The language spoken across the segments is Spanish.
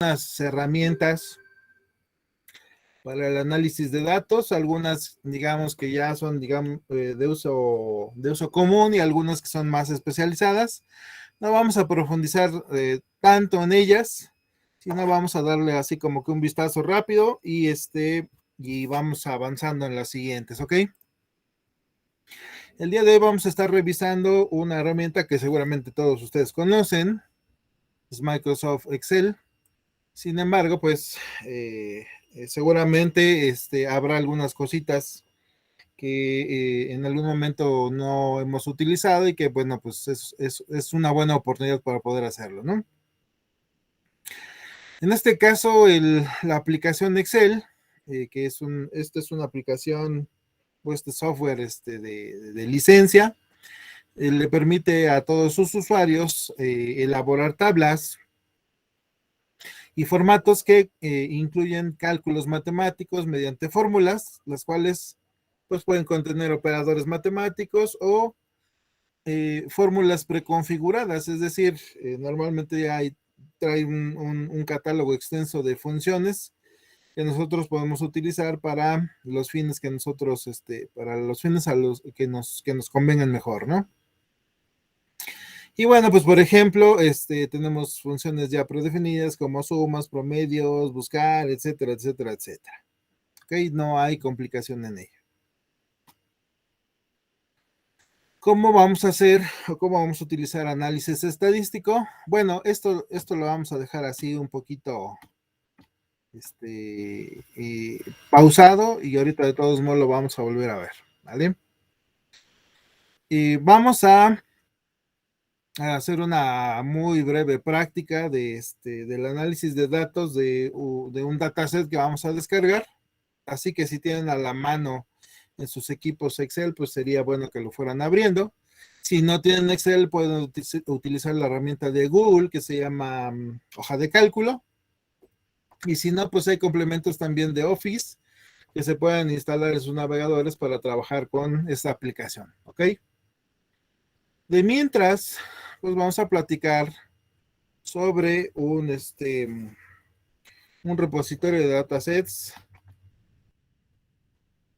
unas herramientas para el análisis de datos, algunas digamos que ya son de uso común y algunas que son más especializadas. No vamos a profundizar tanto en ellas, sino vamos a darle así como que un vistazo rápido y vamos avanzando en las siguientes, ¿ok? El día de hoy vamos a estar revisando una herramienta que seguramente todos ustedes conocen, es Microsoft Excel. Sin embargo, pues seguramente habrá algunas cositas que en algún momento no hemos utilizado y que, bueno, pues es una buena oportunidad para poder hacerlo, ¿no? En este caso, la aplicación Excel, que esta es una aplicación, pues, de software de licencia, le permite a todos sus usuarios elaborar tablas y formatos que incluyen cálculos matemáticos mediante fórmulas, las cuales pues pueden contener operadores matemáticos o fórmulas preconfiguradas, es decir, normalmente trae un catálogo extenso de funciones que nosotros podemos utilizar para los fines que nosotros, para los fines a los que nos convengan mejor, ¿no? Y bueno, pues por ejemplo, tenemos funciones ya predefinidas como sumas, promedios, buscar, etcétera, etcétera, etcétera. ¿Ok? No hay complicación en ello. ¿Cómo vamos a hacer o cómo vamos a utilizar análisis estadístico? Bueno, esto lo vamos a dejar así un poquito pausado y ahorita de todos modos lo vamos a volver a ver, ¿vale? Y vamos a hacer una muy breve práctica del análisis de datos de un dataset que vamos a descargar. Así que si tienen a la mano en sus equipos Excel, pues sería bueno que lo fueran abriendo. Si no tienen Excel, pueden utilizar la herramienta de Google que se llama hoja de cálculo. Y si no, pues hay complementos también de Office que se pueden instalar en sus navegadores para trabajar con esta aplicación, ¿ok? De mientras, pues vamos a platicar sobre un repositorio de datasets,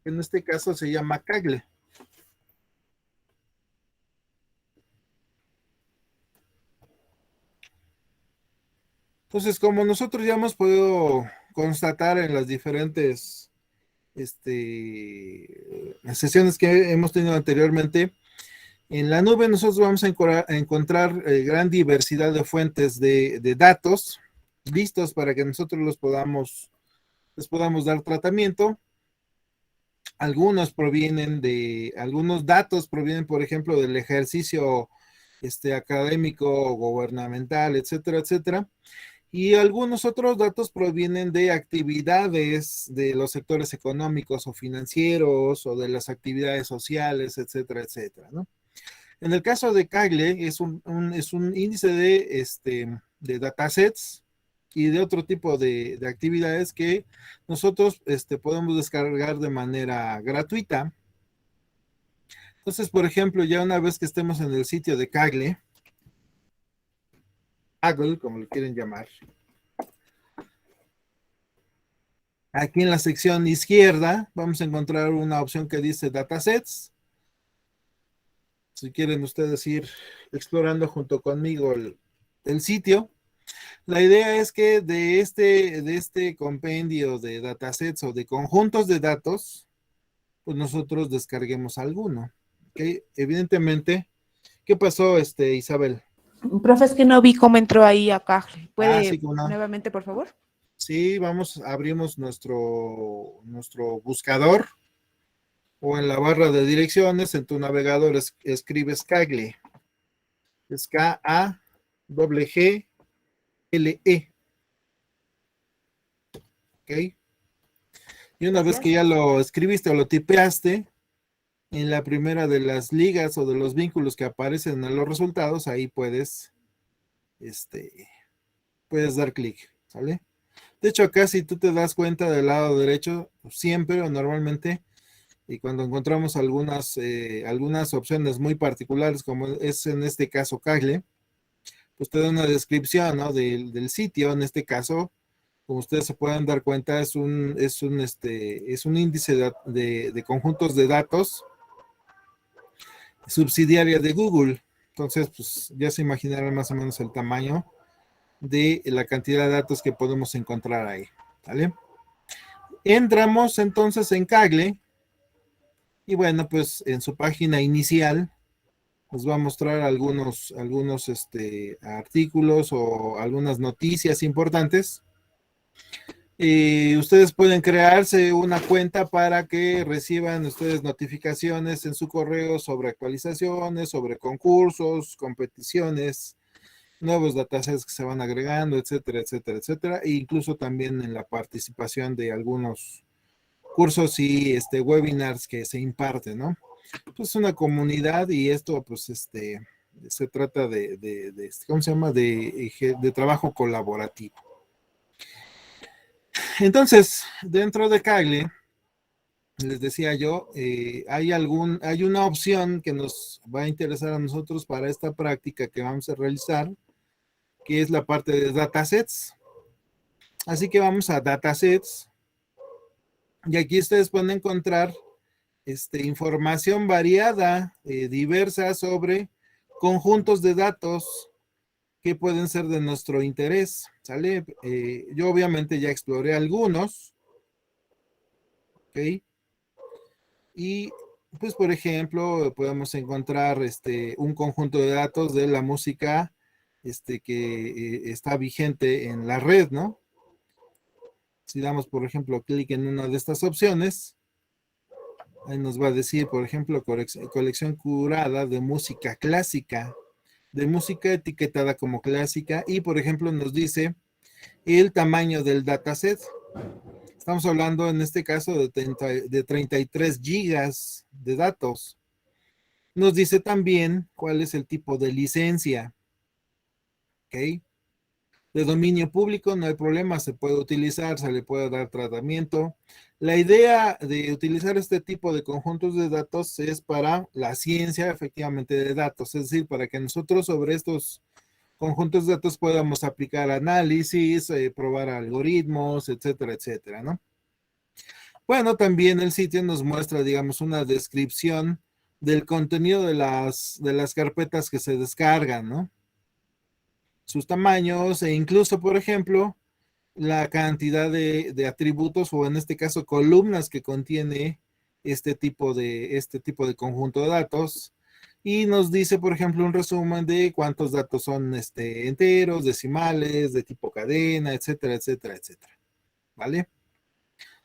que en este caso se llama Kaggle. Entonces, como nosotros ya hemos podido constatar en las diferentes sesiones que hemos tenido anteriormente, en la nube nosotros vamos a encontrar gran diversidad de fuentes de datos listos para que nosotros les podamos dar tratamiento. Algunos datos provienen, por ejemplo, del ejercicio académico, gubernamental, etcétera, etcétera. Y algunos otros datos provienen de actividades de los sectores económicos o financieros o de las actividades sociales, etcétera, etcétera, ¿no? En el caso de Kaggle es un índice de datasets y de otro tipo de actividades que nosotros podemos descargar de manera gratuita. Entonces, por ejemplo, ya una vez que estemos en el sitio de Kaggle, como lo quieren llamar, aquí en la sección izquierda vamos a encontrar una opción que dice Datasets. Si quieren ustedes ir explorando junto conmigo el sitio. La idea es que de este compendio de datasets o de conjuntos de datos, pues nosotros descarguemos alguno. ¿Okay? Evidentemente, ¿qué pasó, Isabel? Profe, es que no vi cómo entró ahí acá. Sí, ¿Puede ¿cómo no? nuevamente, por favor? Sí, abrimos nuestro buscador o en la barra de direcciones, en tu navegador escribes Kaggle. Es Kaggle. ¿Ok? Y una vez que ya lo escribiste o lo tipeaste, en la primera de las ligas o de los vínculos que aparecen en los resultados, ahí puedes dar clic, ¿sale? De hecho, acá si tú te das cuenta del lado derecho, siempre o normalmente, y cuando encontramos algunas opciones muy particulares, como es en este caso Kaggle, usted da una descripción, ¿no? Del sitio, en este caso, como ustedes se pueden dar cuenta, es un índice de conjuntos de datos subsidiaria de Google. Entonces, pues ya se imaginarán más o menos el tamaño de la cantidad de datos que podemos encontrar ahí, ¿vale? Entramos entonces en Kaggle y bueno, pues en su página inicial nos va a mostrar algunos artículos o algunas noticias importantes. Ustedes pueden crearse una cuenta para que reciban ustedes notificaciones en su correo sobre actualizaciones, sobre concursos, competiciones, nuevos datasets que se van agregando, etcétera, etcétera, etcétera, e incluso también en la participación de algunos cursos y webinars que se imparten, ¿no? Pues es una comunidad y esto, pues, se trata ¿cómo se llama? De trabajo colaborativo. Entonces, dentro de Kaggle, les decía yo, hay una opción que nos va a interesar a nosotros para esta práctica que vamos a realizar, que es la parte de datasets. Así que vamos a datasets y aquí ustedes pueden encontrar información variada, diversa sobre conjuntos de datos que pueden ser de nuestro interés, ¿sale? Yo obviamente ya exploré algunos, ¿ok? Y pues por ejemplo podemos encontrar un conjunto de datos de la música que está vigente en la red, ¿no? Si damos por ejemplo clic en una de estas opciones, ahí nos va a decir por ejemplo colección curada de música clásica, de música etiquetada como clásica y por ejemplo nos dice el tamaño del dataset. Estamos hablando en este caso de 33 gigas de datos. Nos dice también cuál es el tipo de licencia. ¿Ok? De dominio público no hay problema, se puede utilizar, se le puede dar tratamiento. La idea de utilizar este tipo de conjuntos de datos es para la ciencia efectivamente de datos, es decir, para que nosotros sobre estos conjuntos de datos podamos aplicar análisis, probar algoritmos, etcétera, etcétera, ¿no? Bueno, también el sitio nos muestra, digamos, una descripción del contenido de las carpetas que se descargan, ¿no? Sus tamaños e incluso, por ejemplo, la cantidad de atributos o en este caso columnas que contiene este tipo de conjunto de datos. Y nos dice, por ejemplo, un resumen de cuántos datos son enteros, decimales, de tipo cadena, etcétera, etcétera, etcétera. ¿Vale?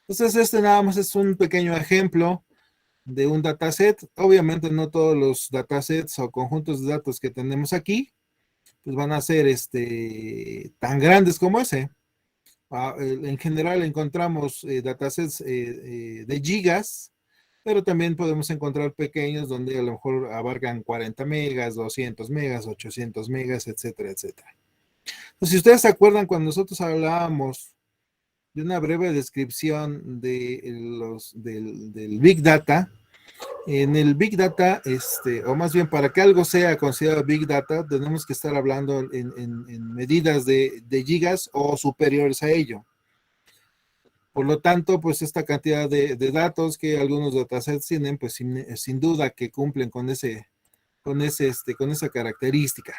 Entonces, nada más es un pequeño ejemplo de un dataset. Obviamente no todos los datasets o conjuntos de datos que tenemos aquí, pues van a ser tan grandes como ese. En general encontramos datasets de gigas, pero también podemos encontrar pequeños donde a lo mejor abarcan 40 megas, 200 megas, 800 megas, etcétera, etcétera. Pues si ustedes se acuerdan cuando nosotros hablábamos de una breve descripción del Big Data. En el Big Data, o más bien para que algo sea considerado Big Data, tenemos que estar hablando en medidas de gigas o superiores a ello. Por lo tanto, pues esta cantidad de datos que algunos datasets tienen, pues sin duda que cumplen con esa característica.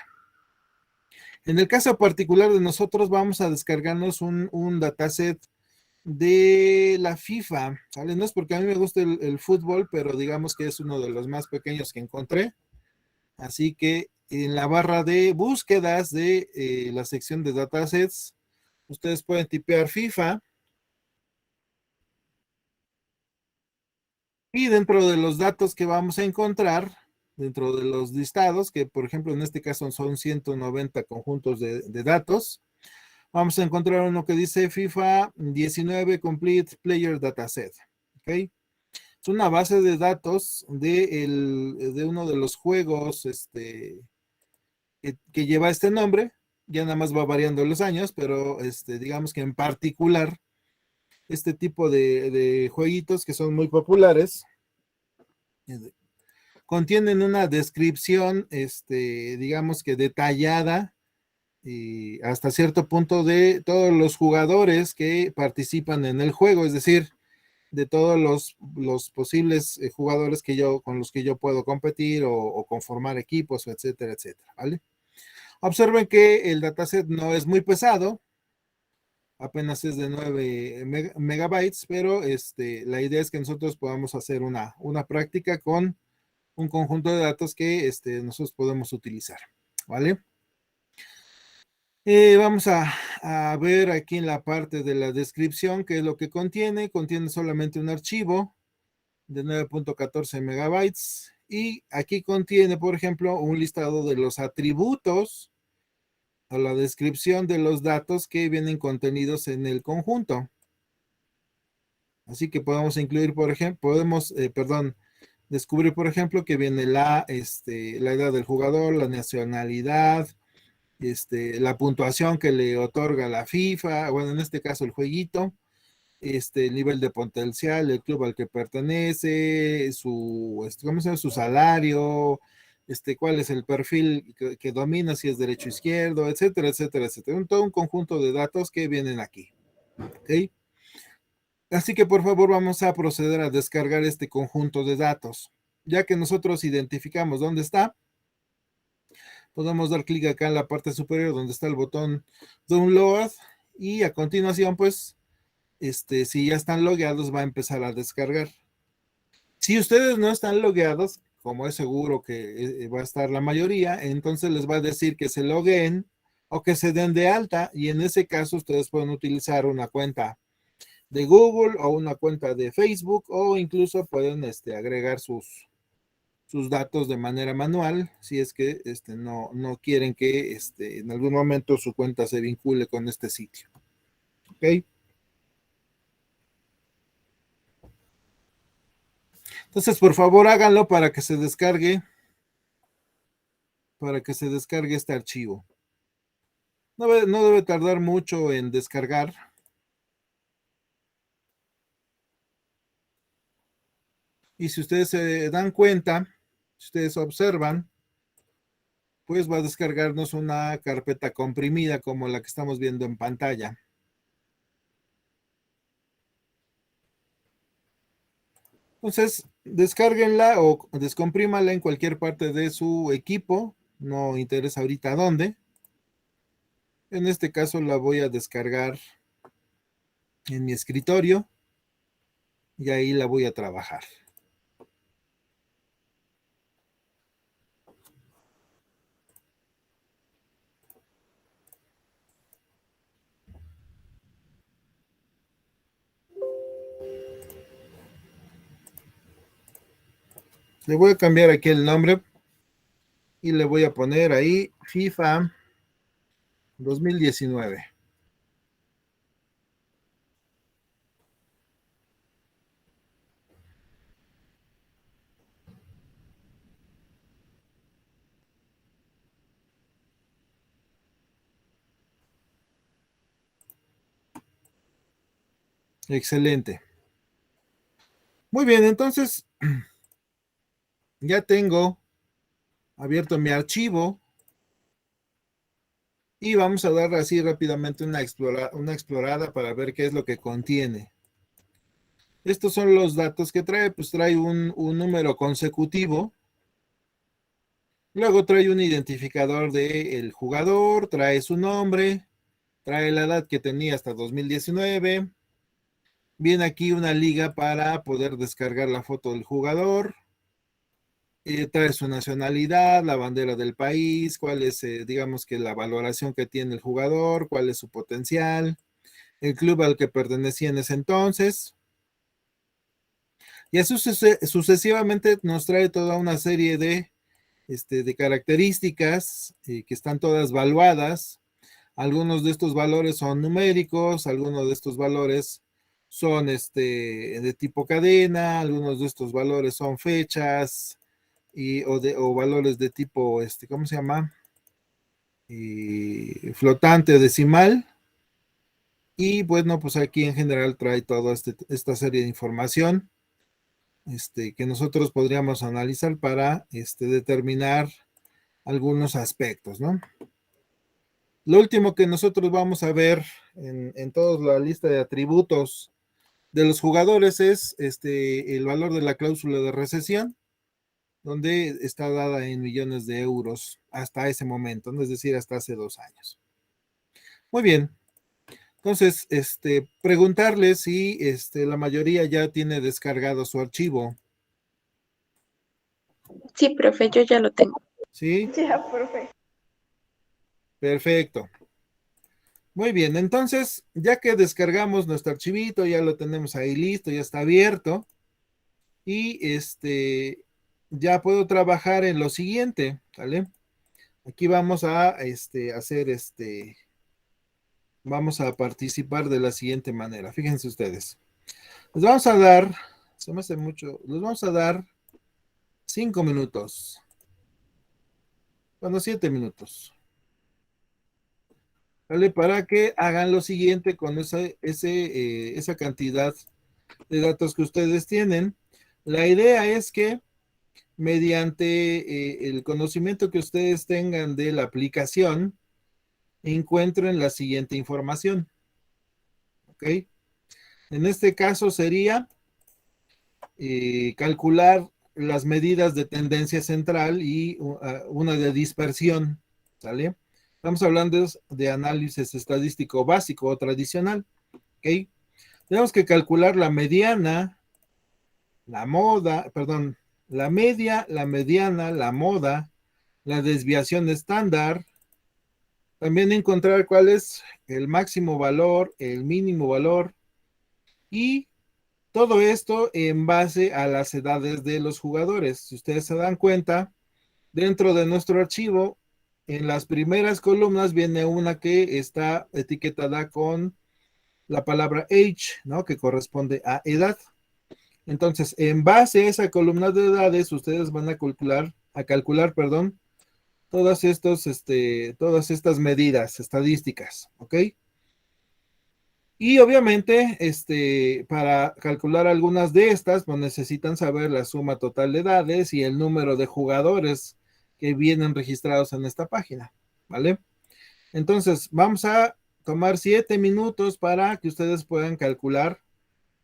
En el caso particular de nosotros, vamos a descargarnos un dataset de la FIFA, ¿sale? No es porque a mí me guste el fútbol, pero digamos que es uno de los más pequeños que encontré. Así que en la barra de búsquedas de la sección de datasets, ustedes pueden tipear FIFA y dentro de los datos que vamos a encontrar, dentro de los listados, que por ejemplo en este caso son 190 conjuntos de datos, vamos a encontrar uno que dice FIFA 19 Complete Player Dataset. ¿Ok? Es una base de datos de uno de los juegos que lleva este nombre. Ya nada más va variando los años, pero digamos que en particular este tipo de jueguitos que son muy populares contienen una descripción, digamos que detallada y hasta cierto punto de todos los jugadores que participan en el juego, es decir, de todos los posibles jugadores con los que yo puedo competir o conformar equipos, etcétera, etcétera, ¿vale? Observen que el dataset no es muy pesado, apenas es de 9 megabytes, pero la idea es que nosotros podamos hacer una práctica con un conjunto de datos que nosotros podemos utilizar, ¿vale? Vamos a ver aquí en la parte de la descripción qué es lo que contiene. Contiene solamente un archivo de 9.14 megabytes y aquí contiene, por ejemplo, un listado de los atributos o la descripción de los datos que vienen contenidos en el conjunto. Así que podemos incluir, por ejemplo, descubrir, por ejemplo, que viene la edad del jugador, la nacionalidad, la puntuación que le otorga la FIFA, bueno, en este caso el jueguito, el nivel de potencial, el club al que pertenece, ¿cómo se llama? Su salario, cuál es el perfil que domina, si es derecho o izquierdo, etcétera, etcétera, etcétera. Todo un conjunto de datos que vienen aquí. ¿Ok? Así que por favor vamos a proceder a descargar este conjunto de datos. Ya que nosotros identificamos dónde está, podemos dar clic acá en la parte superior donde está el botón Download y a continuación, pues, si ya están logueados, va a empezar a descargar. Si ustedes no están logueados, como es seguro que va a estar la mayoría, entonces les va a decir que se logueen o que se den de alta y en ese caso ustedes pueden utilizar una cuenta de Google o una cuenta de Facebook o incluso pueden agregar sus datos de manera manual si es que no quieren que en algún momento su cuenta se vincule con este sitio. ¿Ok? Entonces, por favor, háganlo para que se descargue este archivo. No debe tardar mucho en descargar. Y si ustedes se dan cuenta, si ustedes observan, pues va a descargarnos una carpeta comprimida como la que estamos viendo en pantalla. Entonces, descárguenla o descomprímala en cualquier parte de su equipo. No interesa ahorita dónde. En este caso la voy a descargar en mi escritorio y ahí la voy a trabajar. Le voy a cambiar aquí el nombre y le voy a poner ahí FIFA 2019. Excelente. Muy bien, entonces ya tengo abierto mi archivo y vamos a dar así rápidamente una explorada para ver qué es lo que contiene. Estos son los datos que trae, pues trae un número consecutivo, luego trae un identificador del jugador, trae su nombre, trae la edad que tenía hasta 2019, viene aquí una liga para poder descargar la foto del jugador, trae su nacionalidad, la bandera del país, cuál es, digamos que la valoración que tiene el jugador, cuál es su potencial, el club al que pertenecía en ese entonces. Y así sucesivamente nos trae toda una serie de características que están todas valuadas. Algunos de estos valores son numéricos, algunos de estos valores son de tipo cadena, algunos de estos valores son fechas o valores de tipo, ¿cómo se llama? Flotante o decimal. Y bueno, pues aquí en general trae toda esta serie de información que nosotros podríamos analizar para determinar algunos aspectos, ¿no? Lo último que nosotros vamos a ver en toda la lista de atributos de los jugadores es el valor de la cláusula de recesión, donde está dada en millones de euros hasta ese momento, ¿no? Es decir, hasta hace 2 años. Muy bien. Entonces, preguntarle si la mayoría ya tiene descargado su archivo. Sí, profe, yo ya lo tengo. ¿Sí? Ya, profe. Perfecto. Muy bien, entonces, ya que descargamos nuestro archivito, ya lo tenemos ahí listo, ya está abierto, y ya puedo trabajar en lo siguiente, ¿vale? Aquí vamos a hacer vamos a participar de la siguiente manera. Fíjense ustedes. Les vamos a dar, se me hace mucho, les vamos a dar 5 minutos. Bueno, 7 minutos. ¿Vale? Para que hagan lo siguiente con esa cantidad de datos que ustedes tienen. La idea es que mediante el conocimiento que ustedes tengan de la aplicación, encuentren la siguiente información. ¿Ok? En este caso sería calcular las medidas de tendencia central y una de dispersión. ¿Sale? Estamos hablando de análisis estadístico básico o tradicional. ¿Ok? Tenemos que calcular la mediana, la moda, perdón, la media, la mediana, la moda, la desviación estándar. También encontrar cuál es el máximo valor, el mínimo valor y todo esto en base a las edades de los jugadores. Si ustedes se dan cuenta, dentro de nuestro archivo, en las primeras columnas viene una que está etiquetada con la palabra age, ¿no? Que corresponde a edad. Entonces, en base a esa columna de edades, ustedes van a calcular, perdón, todas estas medidas estadísticas, ¿ok? Y obviamente, para calcular algunas de estas, pues necesitan saber la suma total de edades y el número de jugadores que vienen registrados en esta página, ¿vale? Entonces, vamos a tomar 7 minutos para que ustedes puedan calcular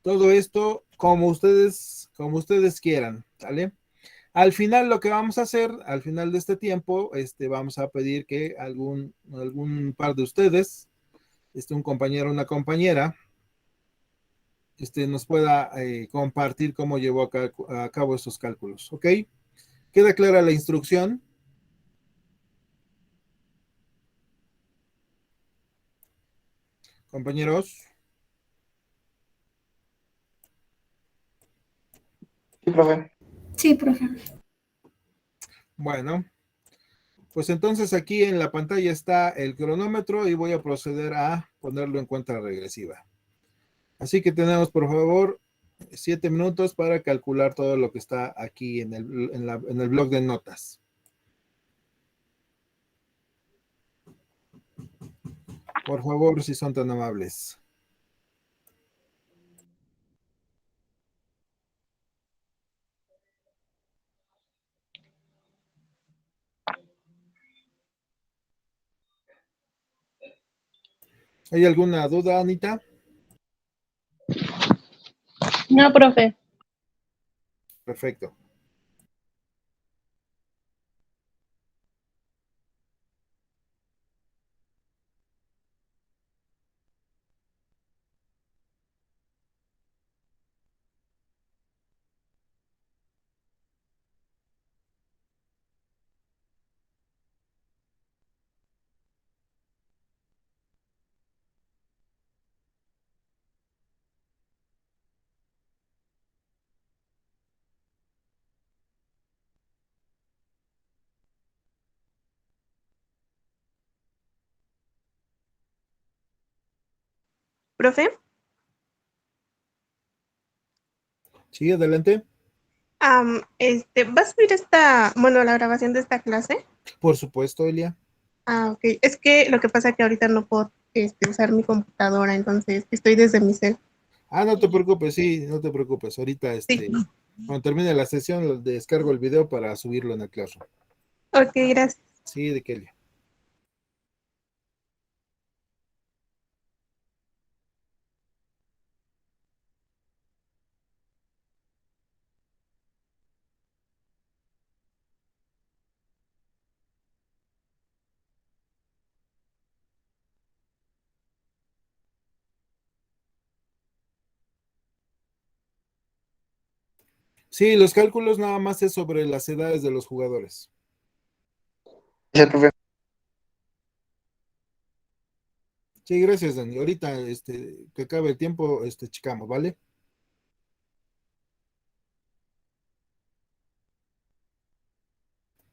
todo esto como ustedes quieran, ¿vale? Al final lo que vamos a hacer, al final de este tiempo, vamos a pedir que algún par de ustedes, un compañero o una compañera, nos pueda compartir cómo llevó a cabo estos cálculos, ¿ok? ¿Queda clara la instrucción? Compañeros. Sí, profe. Sí, profe. Bueno, pues entonces aquí en la pantalla está el cronómetro y voy a proceder a ponerlo en cuenta regresiva. Así que tenemos, por favor, 7 minutos para calcular todo lo que está aquí en el blog de notas. Por favor, si son tan amables. ¿Hay alguna duda, Anita? No, profe. Perfecto. Profe, Sí, adelante. ¿va a subir la grabación de esta clase? Por supuesto, Elia. Ah, ok. Es que lo que pasa es que ahorita no puedo usar mi computadora, entonces estoy desde mi cel. Ah, no te preocupes, sí, no te preocupes. Ahorita, Sí. cuando termine la sesión, descargo el video para subirlo en el Classroom. Ok, gracias. Sí, de Kelia. Sí, los cálculos nada más es sobre las edades de los jugadores. Gracias, profe. Sí, gracias, Dani. Ahorita, que acabe el tiempo, checamos, ¿vale?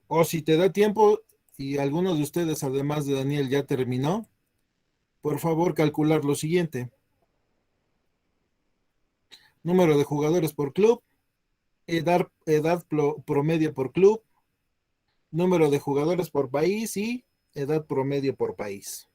O si te da tiempo y alguno de ustedes, además de Daniel, ya terminó, por favor, calcular lo siguiente. Número de jugadores por club, edad promedio por club, número de jugadores por país y edad promedio por país.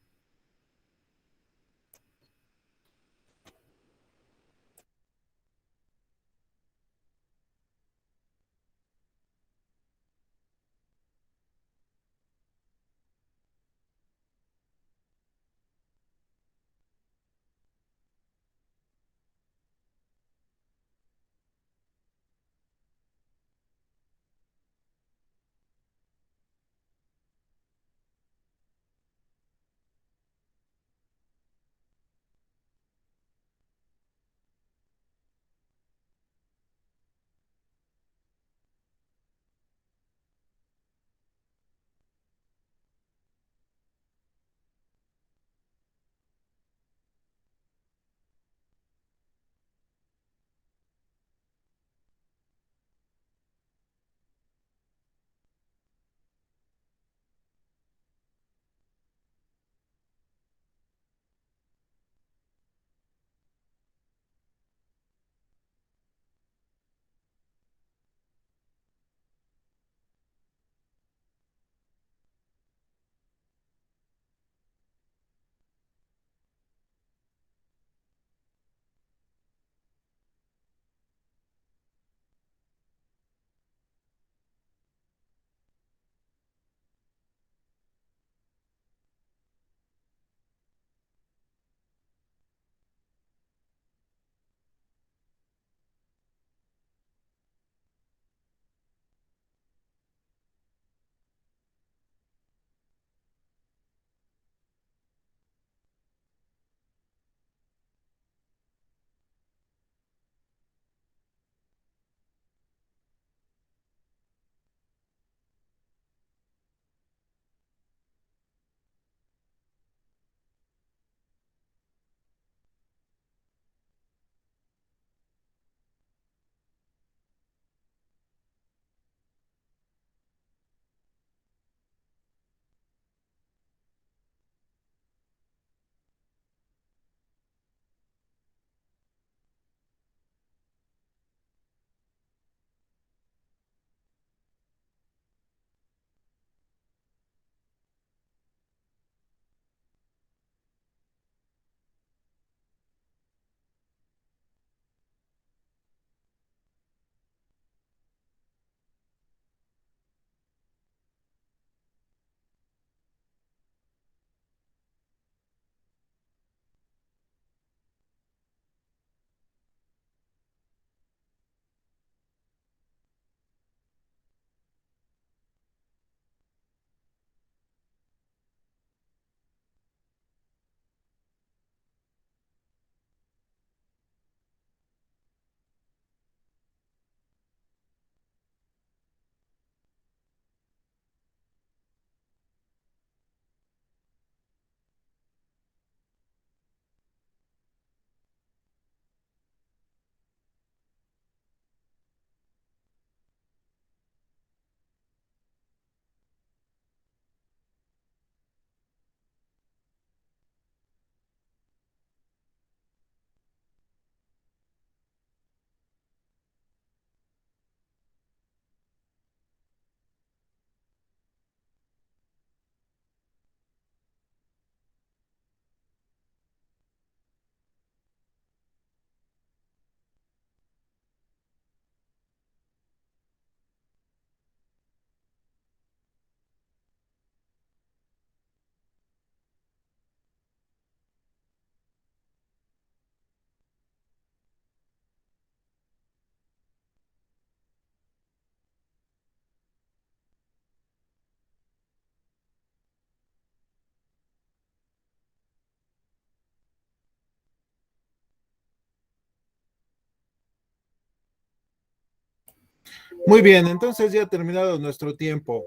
Muy bien, entonces ya ha terminado nuestro tiempo.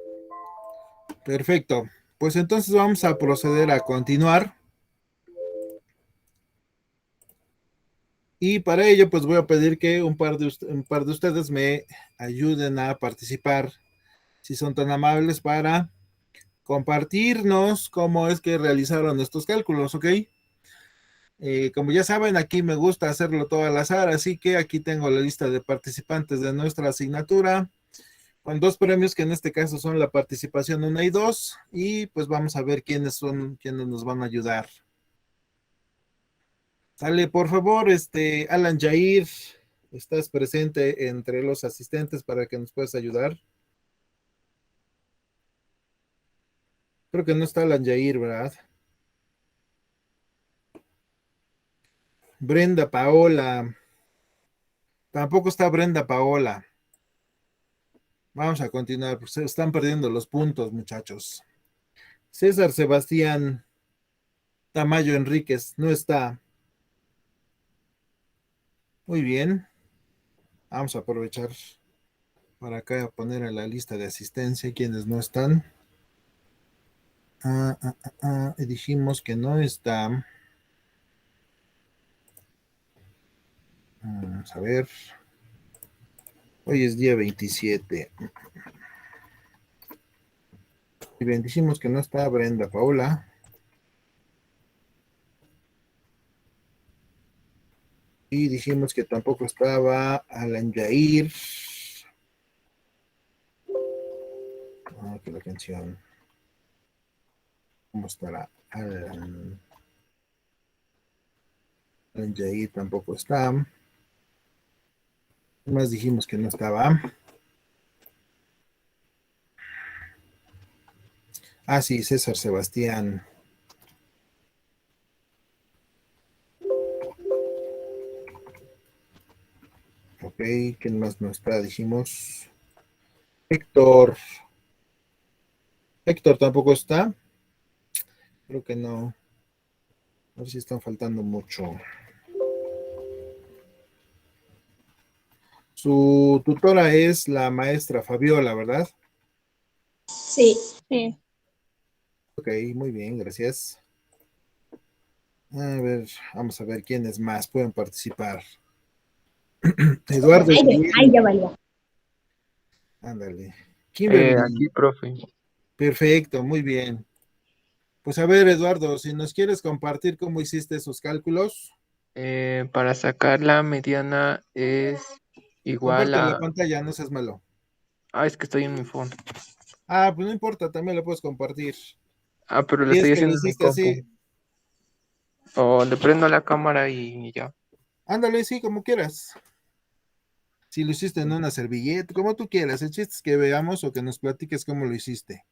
Perfecto. Pues entonces vamos a proceder a continuar. Y para ello, pues voy a pedir que un par de ustedes me ayuden a participar, si son tan amables, para compartirnos cómo es que realizaron estos cálculos, ¿ok? Como ya saben, aquí me gusta hacerlo todo al azar, así que aquí tengo la lista de participantes de nuestra asignatura, con 2 premios que en este caso son la participación 1 y 2, y pues vamos a ver quiénes son, quiénes nos van a ayudar. Sale, por favor, Alan Jair, ¿estás presente entre los asistentes para que nos puedas ayudar? Creo que no está Alan Jair, ¿verdad? Brenda Paola, tampoco está Brenda Paola. Vamos a continuar, pues se están perdiendo los puntos, muchachos. César Sebastián Tamayo Enríquez, no está. Muy bien. Vamos a aprovechar para acá poner en la lista de asistencia quienes no están. Y dijimos que no está. Vamos a ver. Hoy es día 27. Y bien, dijimos que no está Brenda Paola. Y dijimos que tampoco estaba Alan Jair. Que la canción. ¿Cómo estará? Alan Jair tampoco está. Más dijimos que no estaba. Sí, César Sebastián. Ok, ¿quién más no está? Dijimos. Héctor. Héctor tampoco está. Creo que no. A ver si están faltando mucho. Su tutora es la maestra Fabiola, ¿verdad? Sí. Sí. Ok, muy bien, gracias. A ver, vamos a ver quiénes más pueden participar. Eduardo. Ay, ya valió. Ándale. Kimberly. Aquí, profe. Perfecto, muy bien. Pues a ver, Eduardo, si nos quieres compartir cómo hiciste esos cálculos. Para sacar la mediana es igual Comparte la a... pantalla, no seas malo. Es que estoy en mi phone. Pues no importa, también lo puedes compartir. Pero lo Y es estoy que lo haciendo en mi hiciste así. compu. O le prendo la cámara y ya. Ándale, sí, como quieras. Si lo hiciste en una servilleta, como tú quieras. El chiste es que veamos o que nos platiques cómo lo hiciste.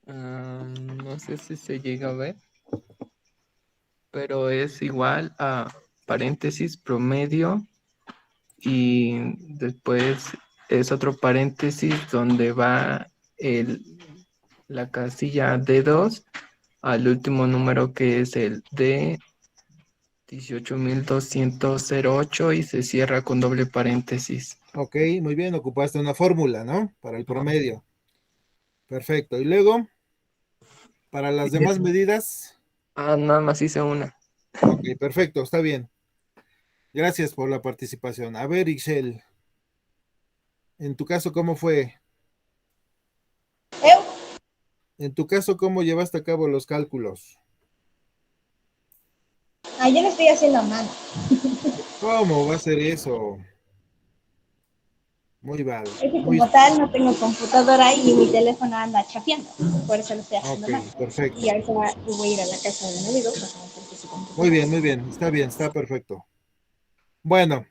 No sé si se llega a ver, pero es igual a paréntesis promedio y después es otro paréntesis donde va la casilla D2 al último número que es el D 18.208 y se cierra con doble paréntesis. Ok, muy bien, ocupaste una fórmula, ¿no? Para el promedio. Perfecto. Y luego, para las demás medidas. Nada más hice una. Ok, perfecto, está bien. Gracias por la participación. A ver, Ixel, en tu caso, ¿cómo fue? En tu caso, ¿cómo llevaste a cabo los cálculos? Yo lo estoy haciendo a mano. ¿Cómo va a ser eso? Muy mal. Es que como tal no tengo computadora y mi teléfono anda chapeando. Por eso lo estoy haciendo a mano. Perfecto. Y ahorita voy a ir a la casa de mi amigo para su computadora. Muy bien, está perfecto. Bueno,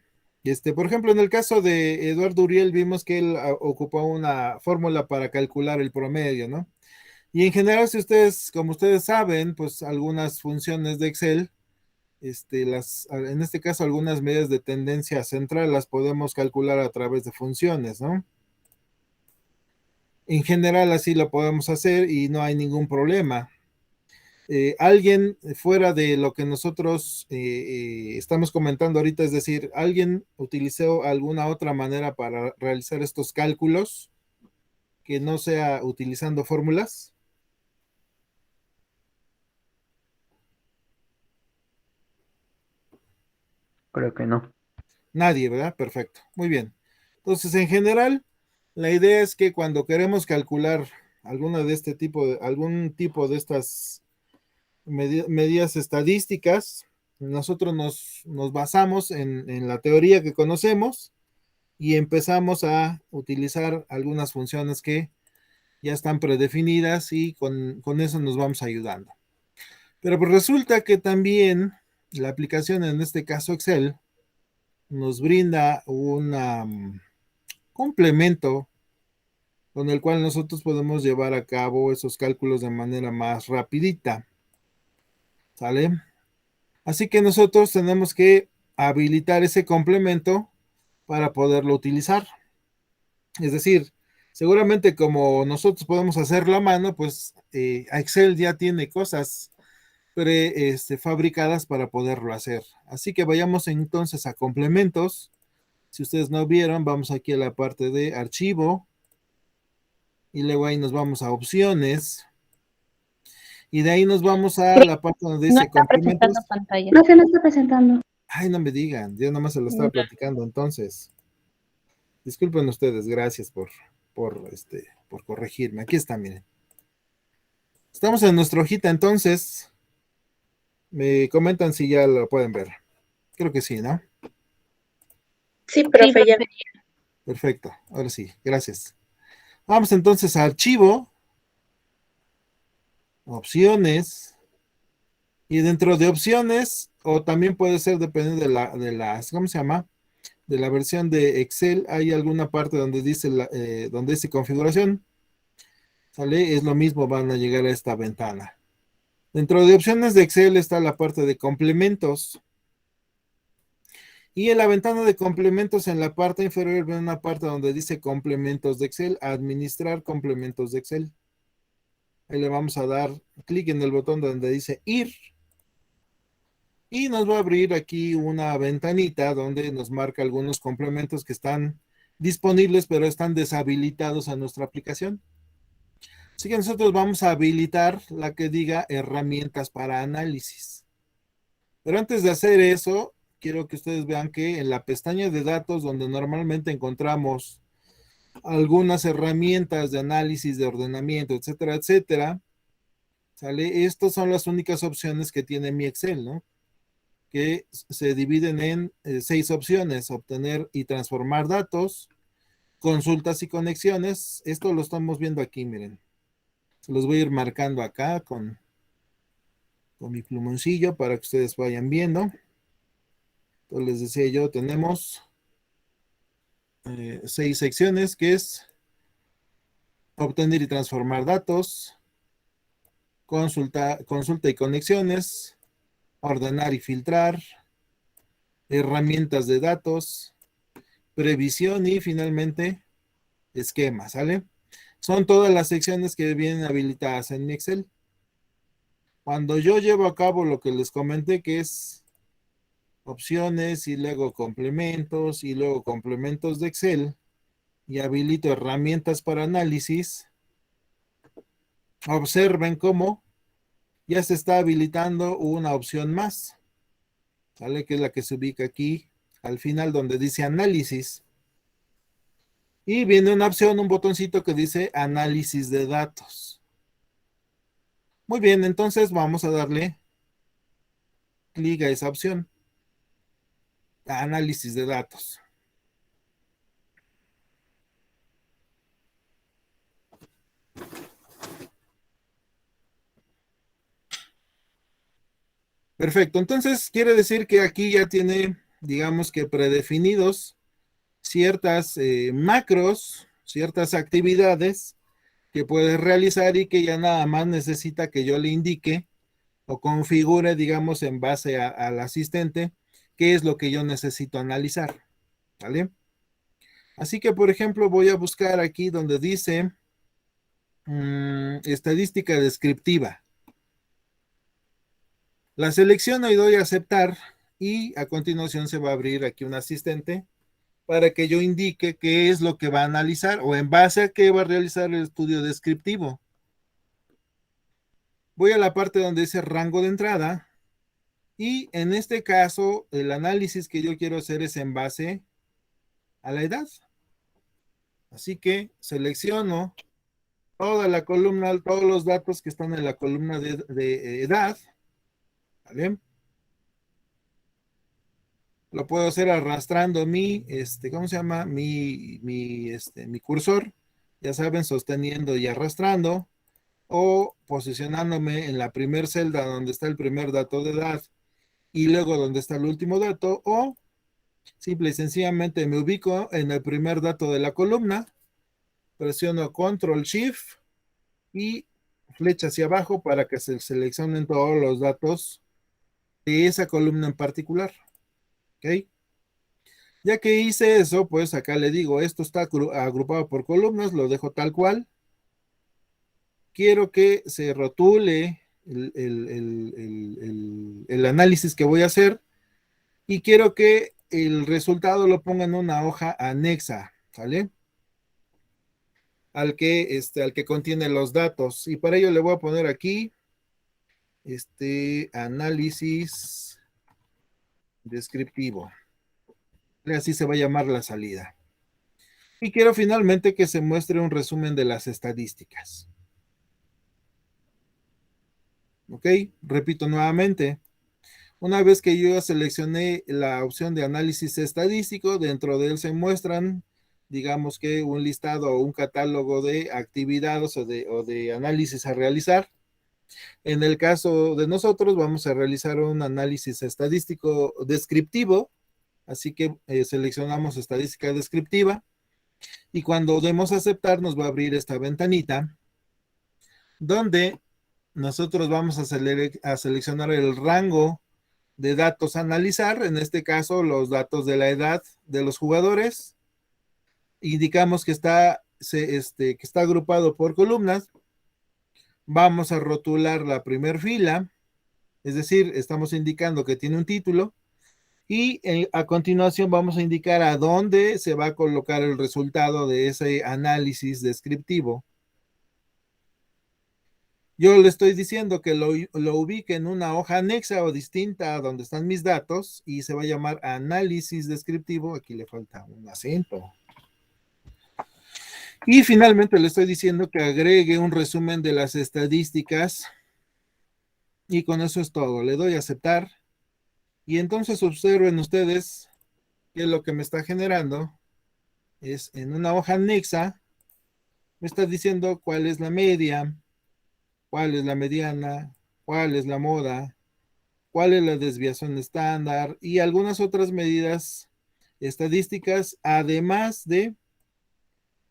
por ejemplo, en el caso de Eduardo Uriel, vimos que él ocupó una fórmula para calcular el promedio, ¿no? Y en general, si ustedes, como ustedes saben, pues algunas funciones de Excel, en este caso, algunas medidas de tendencia central las podemos calcular a través de funciones, ¿no? En general, así lo podemos hacer y no hay ningún problema. alguien fuera de lo que nosotros estamos comentando ahorita, es decir, alguien utilizó alguna otra manera para realizar estos cálculos que no sea utilizando fórmulas. Creo que no. Nadie, ¿verdad? Perfecto. Muy bien. Entonces, en general, la idea es que cuando queremos calcular alguna de este tipo, algún tipo de estas medidas estadísticas, nosotros nos basamos en la teoría que conocemos y empezamos a utilizar algunas funciones que ya están predefinidas y con eso nos vamos ayudando. Pero pues resulta que también la aplicación, en este caso Excel, nos brinda un complemento con el cual nosotros podemos llevar a cabo esos cálculos de manera más rapidita. ¿Sale? Así que nosotros tenemos que habilitar ese complemento para poderlo utilizar. Es decir, seguramente como nosotros podemos hacerlo a mano, pues Excel ya tiene cosas fabricadas para poderlo hacer. Así que vayamos entonces a complementos. Si ustedes no vieron, vamos aquí a la parte de archivo y luego ahí nos vamos a opciones y de ahí nos vamos a la parte donde No dice está complementos. presentando pantalla. Profe, no está presentando. Ay, no me digan, yo nomás se lo estaba platicando entonces. Disculpen ustedes, gracias por corregirme. Aquí está, miren. Estamos en nuestra hojita entonces. Me comentan si ya lo pueden ver. Creo que sí, ¿no? Sí, profe, ya. Perfecto, ahora sí, gracias. Vamos entonces a archivo, opciones, y dentro de opciones, o también puede ser dependiendo de las, ¿cómo se llama? De la versión de Excel, hay alguna parte donde dice configuración, ¿sale? Es lo mismo, van a llegar a esta ventana. Dentro de opciones de Excel está la parte de complementos. Y en la ventana de complementos, en la parte inferior, ven una parte donde dice complementos de Excel, administrar complementos de Excel. Ahí le vamos a dar clic en el botón donde dice ir. Y nos va a abrir aquí una ventanita donde nos marca algunos complementos que están disponibles, pero están deshabilitados a nuestra aplicación. Así que nosotros vamos a habilitar la que diga herramientas para análisis. Pero antes de hacer eso, quiero que ustedes vean que en la pestaña de datos, donde normalmente encontramos algunas herramientas de análisis, de ordenamiento, etcétera, etcétera, ¿sale? Estas son las únicas opciones que tiene mi Excel, ¿no? Que se dividen en 6 opciones: obtener y transformar datos, consultas y conexiones. Esto lo estamos viendo aquí, miren. Se los voy a ir marcando acá con mi plumoncillo para que ustedes vayan viendo. Entonces les decía yo, tenemos 6 secciones, que es obtener y transformar datos, consulta y conexiones, ordenar y filtrar, herramientas de datos, previsión y finalmente esquema, ¿sale? Son todas las secciones que vienen habilitadas en mi Excel. Cuando yo llevo a cabo lo que les comenté, que es opciones y luego complementos y luego complementos de Excel, y habilito herramientas para análisis, observen cómo ya se está habilitando una opción más, ¿sale? Que es la que se ubica aquí al final donde dice análisis. Y viene una opción, un botoncito que dice análisis de datos. Muy bien, entonces vamos a darle clic a esa opción, análisis de datos. Perfecto, entonces quiere decir que aquí ya tiene, digamos que predefinidos ciertas macros, ciertas actividades que puede realizar y que ya nada más necesita que yo le indique o configure, digamos, en base al asistente, qué es lo que yo necesito analizar, ¿vale? Así que, por ejemplo, voy a buscar aquí donde dice estadística descriptiva. La selecciono y doy a aceptar y a continuación se va a abrir aquí un asistente para que yo indique qué es lo que va a analizar o en base a qué va a realizar el estudio descriptivo. Voy a la parte donde dice rango de entrada y en este caso el análisis que yo quiero hacer es en base a la edad. Así que selecciono toda la columna, todos los datos que están en la columna de edad, ¿vale? Lo puedo hacer arrastrando mi, ¿cómo se llama? Mi cursor, ya saben, sosteniendo y arrastrando, o posicionándome en la primer celda donde está el primer dato de edad y luego donde está el último dato, o simple y sencillamente me ubico en el primer dato de la columna, presiono Control Shift y flecha hacia abajo para que se seleccionen todos los datos de esa columna en particular. ¿Ok? Ya que hice eso, pues acá le digo, esto está agrupado por columnas, lo dejo tal cual. Quiero que se rotule el análisis que voy a hacer y quiero que el resultado lo ponga en una hoja anexa, ¿sale? Al que contiene los datos. Y para ello le voy a poner aquí, análisis descriptivo. Así se va a llamar la salida. Y quiero finalmente que se muestre un resumen de las estadísticas. ¿Ok? Repito nuevamente. Una vez que yo seleccioné la opción de análisis estadístico, dentro de él se muestran, digamos que un listado o un catálogo de actividades o de análisis a realizar. En el caso de nosotros, vamos a realizar un análisis estadístico descriptivo, así que seleccionamos estadística descriptiva y cuando demos a aceptar nos va a abrir esta ventanita donde nosotros vamos a seleccionar el rango de datos a analizar, en este caso los datos de la edad de los jugadores. Indicamos que está agrupado por columnas. Vamos a rotular la primera fila, es decir, estamos indicando que tiene un título y a continuación vamos a indicar a dónde se va a colocar el resultado de ese análisis descriptivo. Yo le estoy diciendo que lo ubique en una hoja anexa o distinta a donde están mis datos y se va a llamar análisis descriptivo. Aquí le falta un acento. Y finalmente le estoy diciendo que agregue un resumen de las estadísticas y con eso es todo. Le doy a aceptar y entonces observen ustedes que lo que me está generando es en una hoja anexa, me está diciendo cuál es la media, cuál es la mediana, cuál es la moda, cuál es la desviación estándar y algunas otras medidas estadísticas, además de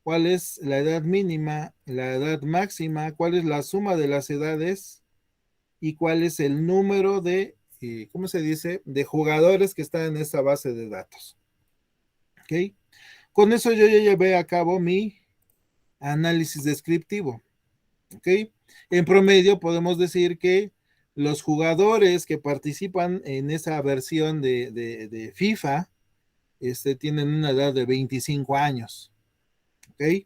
cuál es la edad mínima, la edad máxima, cuál es la suma de las edades y cuál es el número de, ¿cómo se dice?, de jugadores que están en esa base de datos. ¿Ok? Con eso yo ya llevé a cabo mi análisis descriptivo. ¿Ok? En promedio podemos decir que los jugadores que participan en esa versión de FIFA tienen una edad de 25 años. ¿Ok?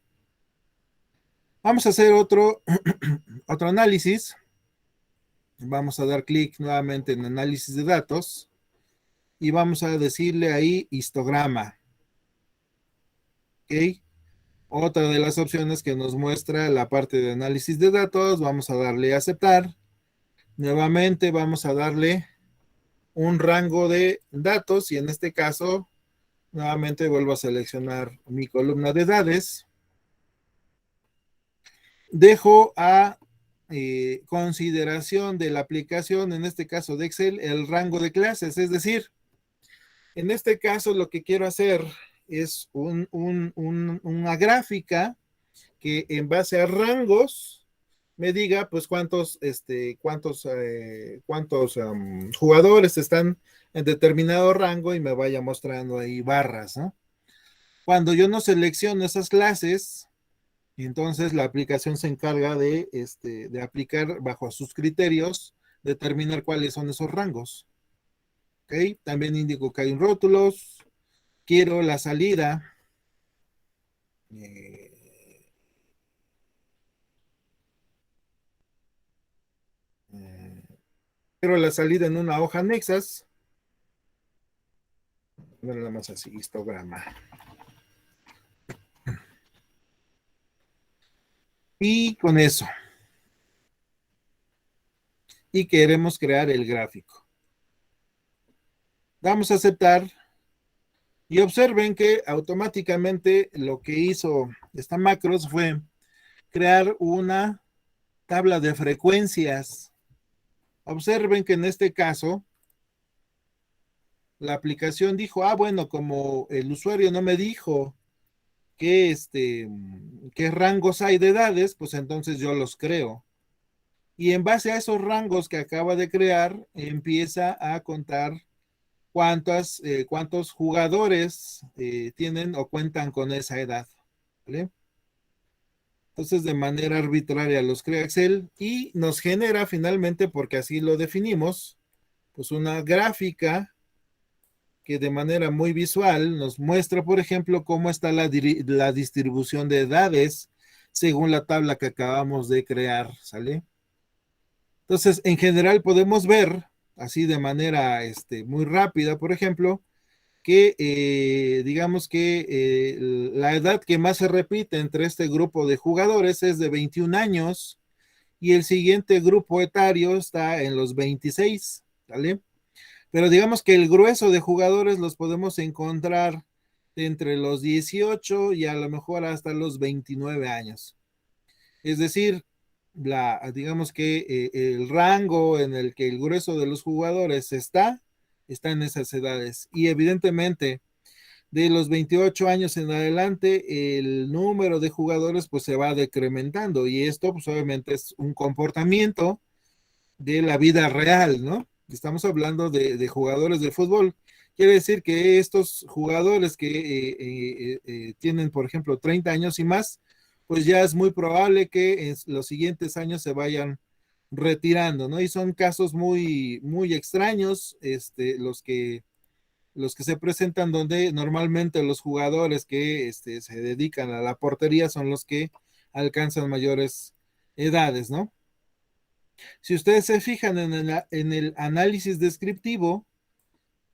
Vamos a hacer otro análisis. Vamos a dar clic nuevamente en análisis de datos y vamos a decirle ahí histograma. ¿Ok? Otra de las opciones que nos muestra la parte de análisis de datos, vamos a darle a aceptar. Nuevamente vamos a darle un rango de datos y en este caso, nuevamente vuelvo a seleccionar mi columna de edades. Dejo a consideración de la aplicación, en este caso de Excel, el rango de clases, es decir, en este caso lo que quiero hacer es una gráfica que en base a rangos me diga pues cuántos jugadores están en determinado rango y me vaya mostrando ahí barras, ¿no? Cuando yo no selecciono esas clases, entonces la aplicación se encarga de aplicar bajo sus criterios determinar cuáles son esos rangos. ¿Ok? También indico que hay un rótulos. Quiero la salida. Quiero la salida en una hoja Nexas. Nada más así, histograma. Y con eso. Y queremos crear el gráfico. Vamos a aceptar. Y observen que automáticamente lo que hizo esta macros fue crear una tabla de frecuencias. Observen que en este caso, la aplicación dijo, bueno, como el usuario no me dijo qué rangos hay de edades, pues entonces yo los creo. Y en base a esos rangos que acaba de crear, empieza a contar cuántos jugadores tienen o cuentan con esa edad. ¿Vale? Entonces, de manera arbitraria los crea Excel y nos genera finalmente, porque así lo definimos, pues una gráfica que de manera muy visual nos muestra, por ejemplo, cómo está la distribución de edades según la tabla que acabamos de crear, ¿sale? Entonces, en general podemos ver, así de manera muy rápida, por ejemplo, que digamos que la edad que más se repite entre este grupo de jugadores es de 21 años y el siguiente grupo etario está en los 26, ¿vale? Pero digamos que el grueso de jugadores los podemos encontrar entre los 18 y a lo mejor hasta los 29 años. Es decir, digamos que el rango en el que el grueso de los jugadores está en esas edades. Y evidentemente, de los 28 años en adelante, el número de jugadores pues se va decrementando. Y esto pues obviamente es un comportamiento de la vida real, ¿no? Estamos hablando de jugadores de fútbol. Quiere decir que estos jugadores que tienen, por ejemplo, 30 años y más, pues ya es muy probable que en los siguientes años se vayan retirando, ¿no? Y son casos muy, muy extraños, los que se presentan donde normalmente los jugadores que se dedican a la portería son los que alcanzan mayores edades, ¿no? Si ustedes se fijan en el análisis descriptivo,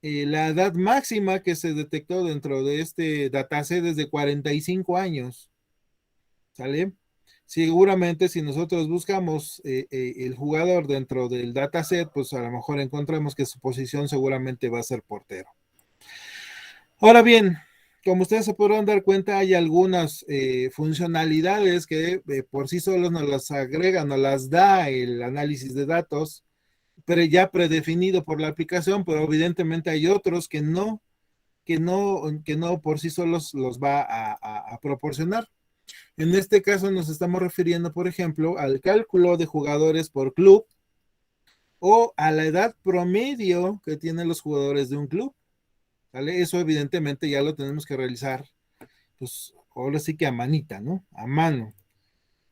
la edad máxima que se detectó dentro de este dataset es de 45 años, ¿sale? Seguramente si nosotros buscamos el jugador dentro del dataset, pues a lo mejor encontramos que su posición seguramente va a ser portero. Ahora bien, como ustedes se podrán dar cuenta, hay algunas funcionalidades que por sí solos nos las agrega, nos las da el análisis de datos, pero ya predefinido por la aplicación, pero evidentemente hay otros que no por sí solos los va a proporcionar. En este caso nos estamos refiriendo, por ejemplo, al cálculo de jugadores por club o a la edad promedio que tienen los jugadores de un club. ¿Vale? Eso evidentemente ya lo tenemos que realizar, pues ahora sí que a manita, ¿no? A mano.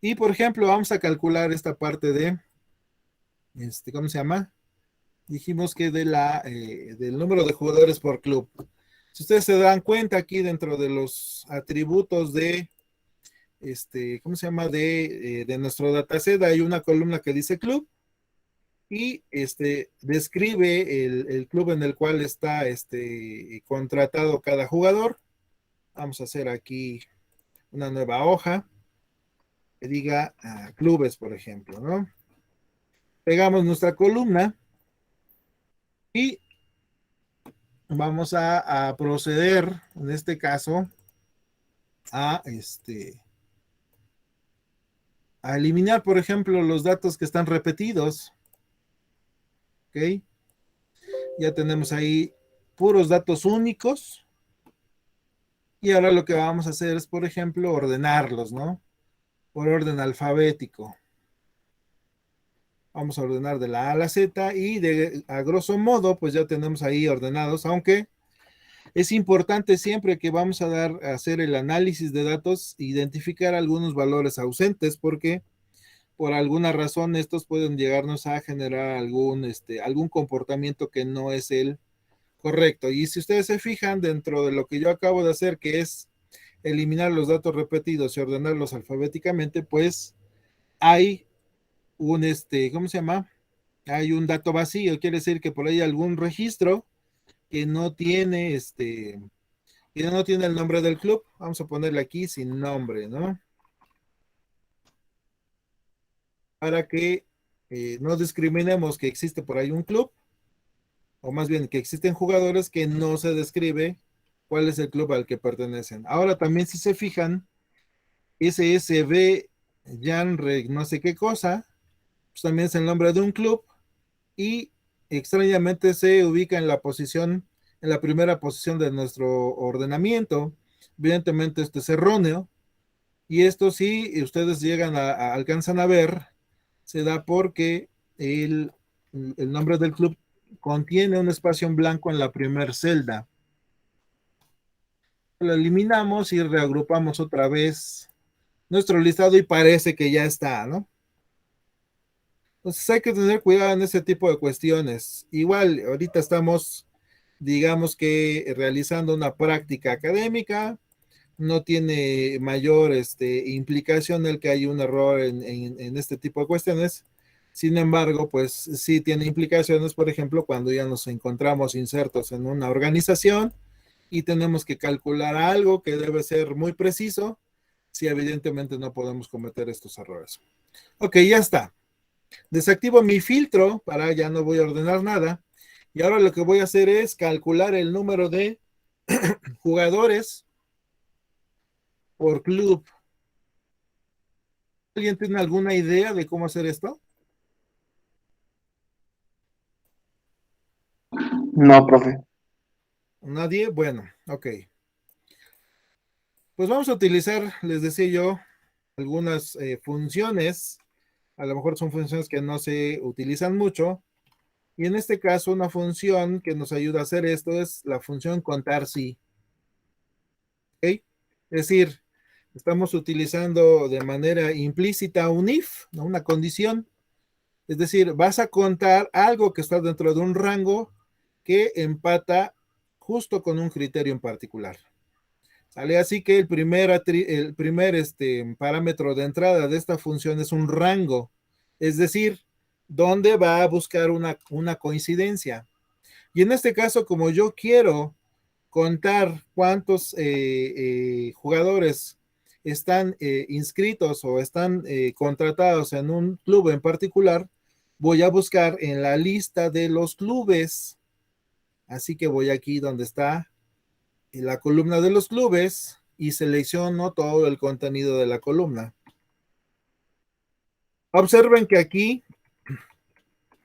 Y por ejemplo, vamos a calcular esta parte de, ¿cómo se llama? Dijimos que del número de jugadores por club. Si ustedes se dan cuenta aquí dentro de los atributos de, ¿cómo se llama? De nuestro dataset hay una columna que dice club y describe el club en el cual está contratado cada jugador. Vamos a hacer aquí una nueva hoja que diga clubes, por ejemplo, ¿no? Pegamos nuestra columna y vamos a proceder, en este caso, a eliminar, por ejemplo, los datos que están repetidos. ¿Ok? Ya tenemos ahí puros datos únicos. Y ahora lo que vamos a hacer es, por ejemplo, ordenarlos, ¿no? Por orden alfabético. Vamos a ordenar de la A a la Z y a grosso modo, pues ya tenemos ahí ordenados, aunque es importante siempre que vamos a hacer el análisis de datos, identificar algunos valores ausentes, porque por alguna razón estos pueden llegarnos a generar algún comportamiento que no es el correcto. Y si ustedes se fijan dentro de lo que yo acabo de hacer, que es eliminar los datos repetidos y ordenarlos alfabéticamente, pues hay un, ¿cómo se llama? Hay un dato vacío, quiere decir que por ahí hay algún registro que no tiene, que no tiene el nombre del club. Vamos a ponerle aquí sin nombre, ¿no? Para que no discriminemos que existe por ahí un club, o más bien que existen jugadores que no se describe cuál es el club al que pertenecen. Ahora también si se fijan, SSB Janreg no sé qué cosa, pues también es el nombre de un club y extrañamente se ubica en la posición, en la primera posición de nuestro ordenamiento. Evidentemente esto es erróneo y esto sí ustedes llegan alcanzan a ver, se da porque el nombre del club contiene un espacio en blanco en la primera celda. Lo eliminamos y reagrupamos otra vez nuestro listado y parece que ya está, ¿no? Entonces hay que tener cuidado en ese tipo de cuestiones. Igual, ahorita estamos, digamos que realizando una práctica académica, no tiene mayor implicación el que hay un error en este tipo de cuestiones. Sin embargo, pues sí tiene implicaciones, por ejemplo, cuando ya nos encontramos insertos en una organización y tenemos que calcular algo que debe ser muy preciso, si evidentemente no podemos cometer estos errores. Ok, ya está. Desactivo mi filtro para ya no voy a ordenar nada. Y ahora lo que voy a hacer es calcular el número de jugadores por club. ¿Alguien tiene alguna idea de cómo hacer esto? No, profe. ¿Nadie? Bueno, ok. Pues vamos a utilizar, les decía yo, algunas funciones. A lo mejor son funciones que no se utilizan mucho. Y en este caso, una función que nos ayuda a hacer esto es la función contar sí. ¿Ok? Es decir, estamos utilizando de manera implícita un if, ¿no? Una condición. Es decir, vas a contar algo que está dentro de un rango que empata justo con un criterio en particular. ¿Sale? Así que el primer parámetro de entrada de esta función es un rango, es decir, dónde va a buscar una coincidencia. Y en este caso, como yo quiero contar cuántos jugadores están inscritos o están contratados en un club en particular, voy a buscar en la lista de los clubes. Así que voy aquí donde está la columna de los clubes y selecciono todo el contenido de la columna. Observen que aquí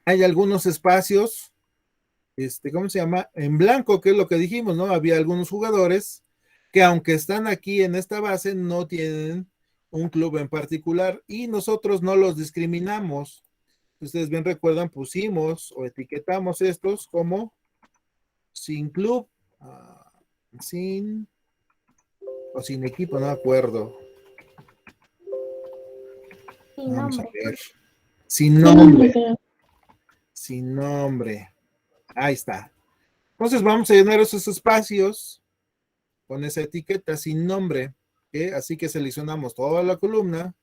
hay algunos espacios, ¿cómo se llama? En blanco, que es lo que dijimos, ¿no? Había algunos jugadores que aunque están aquí en esta base, no tienen un club en particular y nosotros no los discriminamos. Ustedes bien recuerdan, pusimos o etiquetamos estos como sin club, sin o sin equipo, no me acuerdo. Vamos a ver. Sin nombre. Sin nombre. Ahí está. Entonces vamos a llenar esos espacios con esa etiqueta sin nombre. ¿Okay? Así que seleccionamos toda la columna.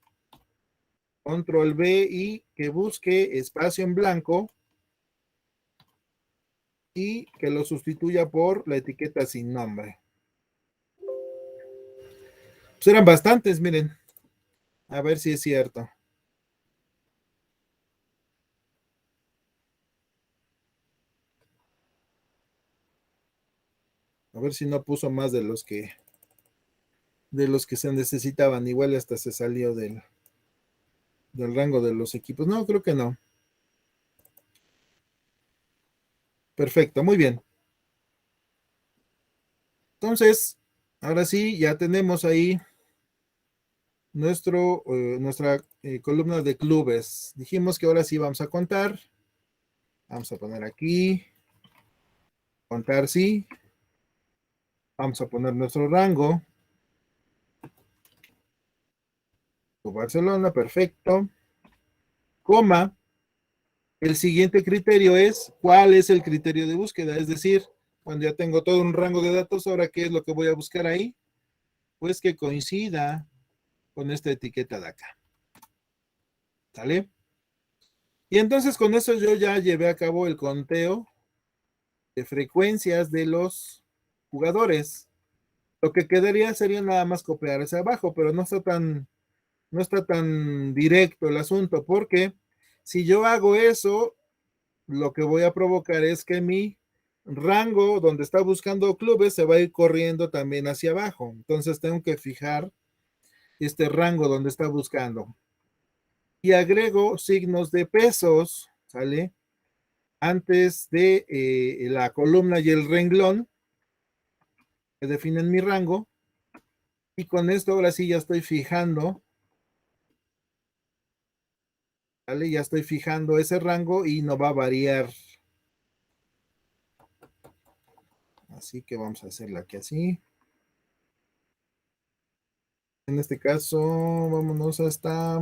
Control B y que busque espacio en blanco y que lo sustituya por la etiqueta sin nombre. Pues eran bastantes, miren. A ver si es cierto. A ver si no puso más de los que se necesitaban. Igual hasta se salió del rango de los equipos. No, creo que no. Perfecto, muy bien. Entonces, ahora sí, ya tenemos ahí nuestra columna de clubes. Dijimos que ahora sí vamos a contar. Vamos a poner aquí. Contar sí. Vamos a poner nuestro rango. Barcelona, perfecto. coma, el siguiente criterio es, ¿cuál es el criterio de búsqueda? Es decir, cuando ya tengo todo un rango de datos, ahora, ¿qué es lo que voy a buscar ahí? Pues que coincida con esta etiqueta de acá. ¿Sale? Y entonces con eso yo ya llevé a cabo el conteo de frecuencias de los jugadores. Lo que quedaría sería nada más copiar hacia abajo, pero no está tan directo el asunto, porque si yo hago eso, lo que voy a provocar es que mi rango donde está buscando clubes se va a ir corriendo también hacia abajo. Entonces tengo que fijar este rango donde está buscando. Y agrego signos de pesos, ¿sale? Antes de la columna y el renglón que definen mi rango. Y con esto ahora sí ya estoy fijando, ¿vale? Ya estoy fijando ese rango y no va a variar. Así que vamos a hacerla aquí así. En este caso, vámonos hasta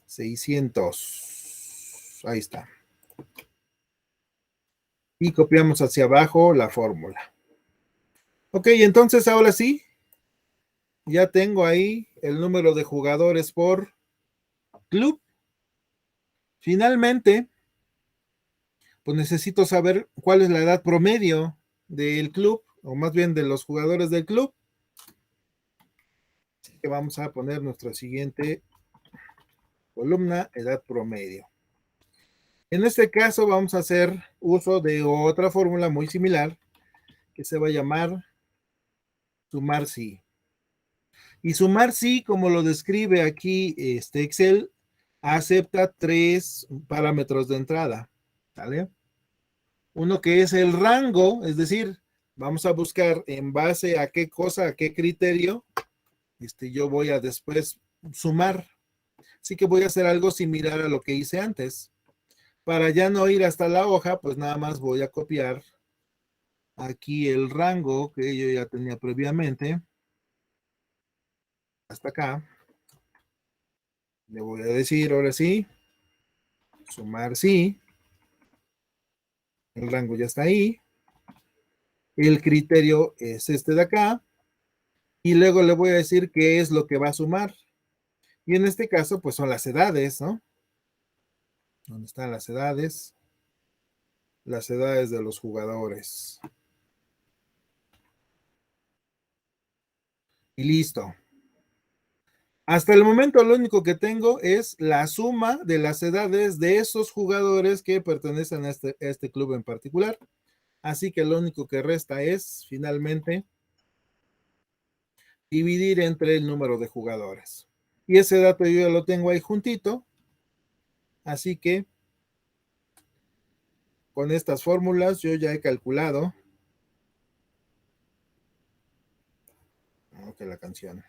600. Ahí está. Y copiamos hacia abajo la fórmula. Ok, entonces ahora sí, ya tengo ahí el número de jugadores por club. Finalmente, pues necesito saber cuál es la edad promedio del club, o más bien de los jugadores del club. Así que vamos a poner nuestra siguiente columna, edad promedio. En este caso vamos a hacer uso de otra fórmula muy similar que se va a llamar sumar sí. Y sumar sí, como lo describe aquí Excel, acepta 3 parámetros de entrada, ¿vale? Uno que es el rango, es decir, vamos a buscar en base a qué cosa, a qué criterio, yo voy a después sumar. Así que voy a hacer algo similar a lo que hice antes. Para ya no ir hasta la hoja, pues nada más voy a copiar aquí el rango que yo ya tenía previamente. Hasta acá. Le voy a decir ahora sí. Sumar sí. El rango ya está ahí. El criterio es este de acá. Y luego le voy a decir qué es lo que va a sumar. Y en este caso, pues son las edades, ¿no? ¿Dónde están las edades? Las edades de los jugadores. Y listo. Hasta el momento lo único que tengo es la suma de las edades de esos jugadores que pertenecen a este club en particular. Así que lo único que resta es finalmente dividir entre el número de jugadores. Y ese dato yo ya lo tengo ahí juntito. Así que con estas fórmulas yo ya he calculado. Ok, la canción.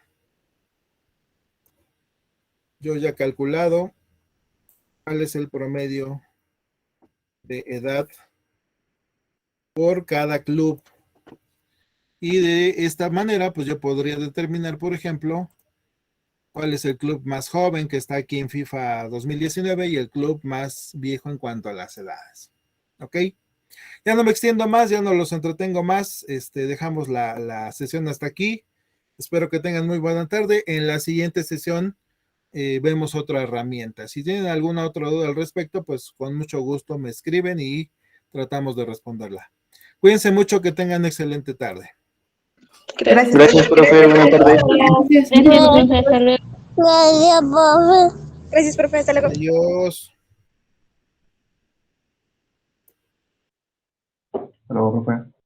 Yo ya he calculado cuál es el promedio de edad por cada club. Y de esta manera, pues yo podría determinar, por ejemplo, cuál es el club más joven que está aquí en FIFA 2019 y el club más viejo en cuanto a las edades. ¿Ok? Ya no me extiendo más, ya no los entretengo más. Dejamos la sesión hasta aquí. Espero que tengan muy buena tarde. En la siguiente sesión vemos otra herramienta. Si tienen alguna otra duda al respecto, pues con mucho gusto me escriben y tratamos de responderla. Cuídense mucho, que tengan excelente tarde. Gracias, profe. Buenas tardes. Gracias, profe. Hasta luego. Adiós. Hasta luego, profe.